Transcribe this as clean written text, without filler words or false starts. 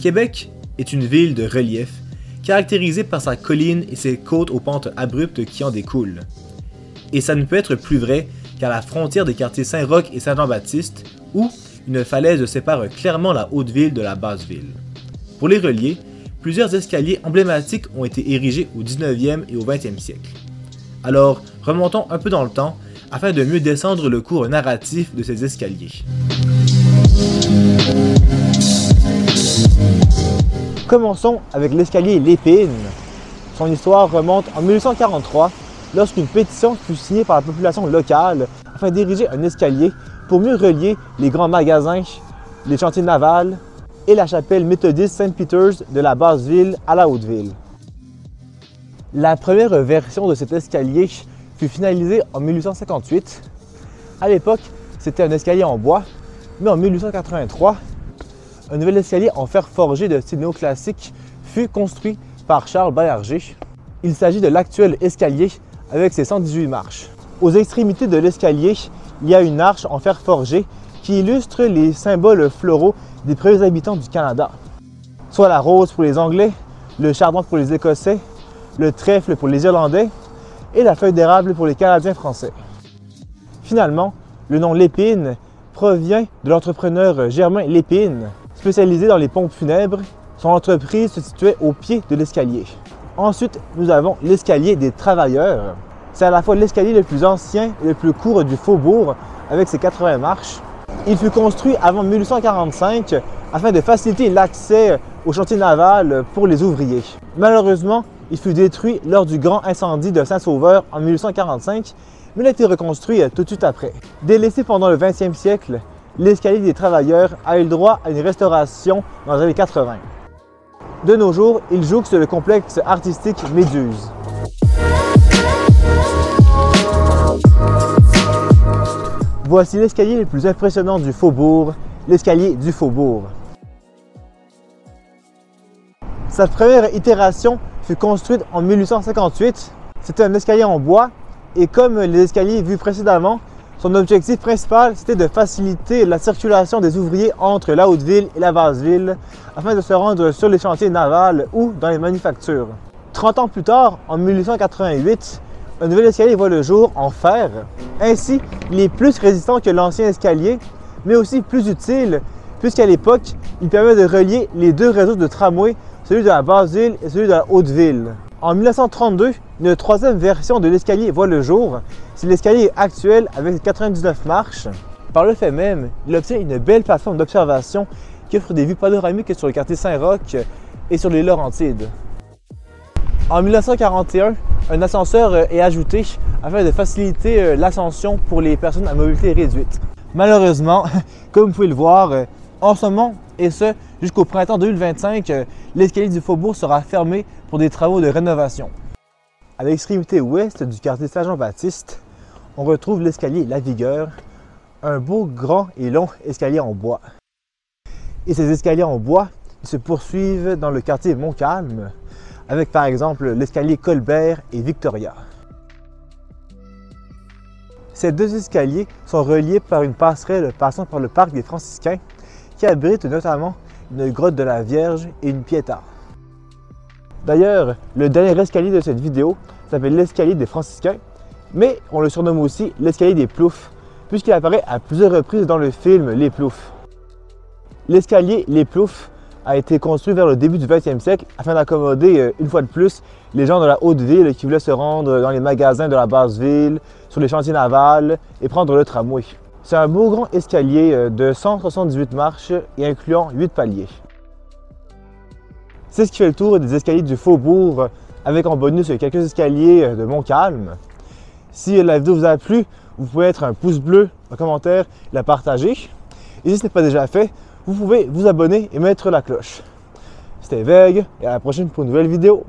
Québec est une ville de relief, caractérisée par sa colline et ses côtes aux pentes abruptes qui en découlent. Et ça ne peut être plus vrai qu'à la frontière des quartiers Saint-Roch et Saint-Jean-Baptiste, où une falaise sépare clairement la haute ville de la basse ville. Pour les relier, plusieurs escaliers emblématiques ont été érigés au 19e et au 20e siècle. Alors, remontons un peu dans le temps afin de mieux descendre le cours narratif de ces escaliers. Commençons avec l'escalier Lépine. Son histoire remonte en 1843, lorsqu'une pétition fut signée par la population locale afin d'ériger un escalier pour mieux relier les grands magasins, les chantiers navals et la chapelle méthodiste Saint-Peter's de la basse ville à la haute ville. La première version de cet escalier fut finalisée en 1858. À l'époque, c'était un escalier en bois, mais en 1883, un nouvel escalier en fer forgé de style néoclassique fut construit par Charles Baillarger. Il s'agit de l'actuel escalier avec ses 118 marches. Aux extrémités de l'escalier, il y a une arche en fer forgé qui illustre les symboles floraux des premiers habitants du Canada, soit la rose pour les Anglais, le chardon pour les Écossais, le trèfle pour les Irlandais et la feuille d'érable pour les Canadiens français. Finalement, le nom Lépine provient de l'entrepreneur Germain Lépine, spécialisé dans les pompes funèbres. Son entreprise se situait au pied de l'escalier. Ensuite, nous avons l'escalier des travailleurs. C'est à la fois l'escalier le plus ancien et le plus court du faubourg, avec ses 80 marches. Il fut construit avant 1845 afin de faciliter l'accès au chantier naval pour les ouvriers. Malheureusement, il fut détruit lors du grand incendie de Saint-Sauveur en 1845, mais il a été reconstruit tout de suite après. Délaissé pendant le 20e siècle, l'escalier des travailleurs a eu le droit à une restauration dans les années 80. De nos jours, il jouxte le complexe artistique Méduse. Voici l'escalier le plus impressionnant du faubourg, l'escalier du faubourg. Sa première itération fut construite en 1858. C'était un escalier en bois et comme les escaliers vus précédemment, son objectif principal c'était de faciliter la circulation des ouvriers entre la haute ville et la basse ville afin de se rendre sur les chantiers navals ou dans les manufactures. 30 ans plus tard, en 1888, un nouvel escalier voit le jour en fer. Ainsi, il est plus résistant que l'ancien escalier, mais aussi plus utile, puisqu'à l'époque, il permet de relier les deux réseaux de tramway, celui de la basse ville et celui de la haute ville. En 1932, une troisième version de l'escalier voit le jour. C'est l'escalier actuel avec 99 marches. Par le fait même, il obtient une belle plateforme d'observation qui offre des vues panoramiques sur le quartier Saint-Roch et sur les Laurentides. En 1941, un ascenseur est ajouté afin de faciliter l'ascension pour les personnes à mobilité réduite. Malheureusement, comme vous pouvez le voir, en ce moment, et ce jusqu'au printemps 2025, l'escalier du faubourg sera fermé pour des travaux de rénovation. À l'extrémité ouest du quartier Saint-Jean-Baptiste, on retrouve l'escalier La Vigueur, un beau, grand et long escalier en bois. Et ces escaliers en bois se poursuivent dans le quartier Montcalm, avec par exemple l'escalier Colbert et Victoria. Ces deux escaliers sont reliés par une passerelle passant par le parc des Franciscains qui abrite notamment une grotte de la Vierge et une piéta. D'ailleurs, le dernier escalier de cette vidéo s'appelle l'escalier des Franciscains, mais on le surnomme aussi l'escalier des Ploufs, puisqu'il apparaît à plusieurs reprises dans le film Les Ploufs. L'escalier Les Ploufs a été construit vers le début du 20e siècle afin d'accommoder une fois de plus les gens de la haute ville qui voulaient se rendre dans les magasins de la basse ville, sur les chantiers navals et prendre le tramway. C'est un beau grand escalier de 178 marches et incluant 8 paliers. C'est ce qui fait le tour des escaliers du faubourg avec en bonus quelques escaliers de Montcalm. Si la vidéo vous a plu, vous pouvez mettre un pouce bleu, un commentaire, la partager. Et si ce n'est pas déjà fait, vous pouvez vous abonner et mettre la cloche. C'était Veg et à la prochaine pour une nouvelle vidéo.